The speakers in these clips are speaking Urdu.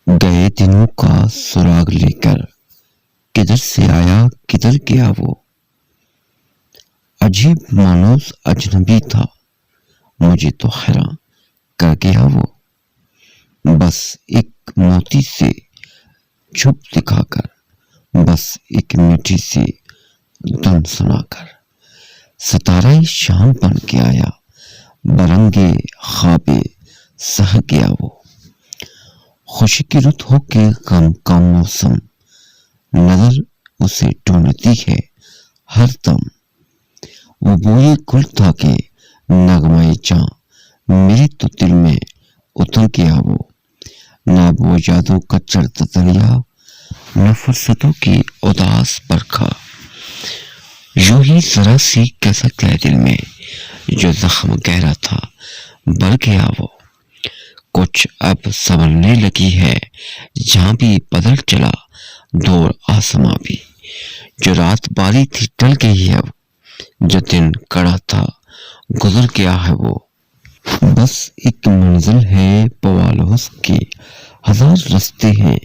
گئے دنوں کا سراغ لے کر کدھر سے آیا کدھر گیا وہ، عجیب مانوس اجنبی تھا، مجھے تو حیران کر گیا وہ، بس ایک موتی سے چھپ دکھا کر، بس ایک میٹھی سی دھن سنا کر، ستارہ شام بن کے آیا، برنگے خوابے سہ گیا وہ، خوشی کی رت ہو کے غم کا موسم، نظر اسے ڈھونڈتی ہے ہر دم، وہ بوئے گل تھا کہ نغمہ جاں، میرے تو دل میں اتر گیا وہ، نہ وہ یادوں کا چڑھتا دریا، نہ فرصتوں کی اداس برکھا، یوں ہی ذرا سی کسک ہے دل میں، جو زخم گہرا تھا بڑھ گیا وہ، کچھ اب سنورنے لگی ہے جہاں بھی بدل چلا دور آسماں بھی، جو رات باری تھی ٹل گئی ہے، جو دن کڑا تھا گزر گیا ہے وہ، بس ایک منزل ہے بوال حسن کی، ہزار رستے ہیں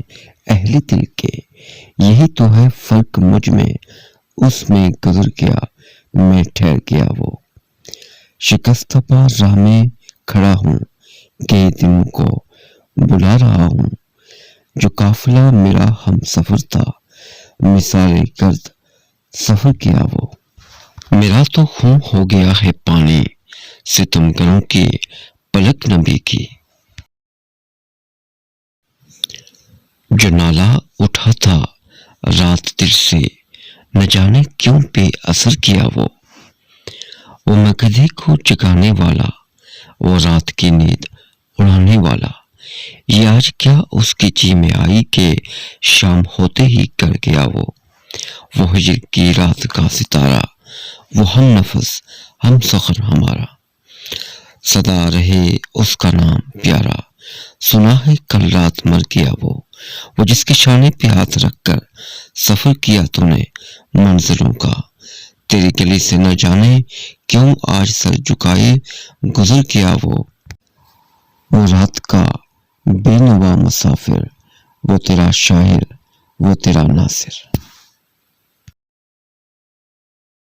اہل دل کے، یہی تو ہے فرق مجھ میں اس میں گزر گیا میں ٹھہر گیا وہ، شکستہ پا راہ میں کھڑا ہوں، کئی دنوں کو بلا رہا ہوں، جو قافلہ میرا ہم سفر تھا، مثال گرد سفر کیا وہ، میرا تو خون ہو گیا ہے پانی، ستم گروں کی پلک نبی کی، جو نالا اٹھا تھا رات دل سے، نہ جانے کیوں بے اثر کیا وہ مگدھے کو جگانے والا، وہ رات کی نیند اڑانے والا، یہ آج کیا اس کی جی میں آئی کہ شام ہوتے ہی کر گیا وہ ہجر کی رات کا ستارہ، وہ ہم نفس ہم سفر ہمارا، سدا رہے اس کا نام پیارا، سنا ہے کل رات مر گیا وہ جس کے شانے پہ ہاتھ رکھ کر سفر کیا تو نے منزلوں کا، تیری گلی سے نہ جانے کیوں آج سر جھکائے گزر گیا وہ رات کا بے نوا مسافر، وہ تیرا شاعر وہ تیرا ناصر۔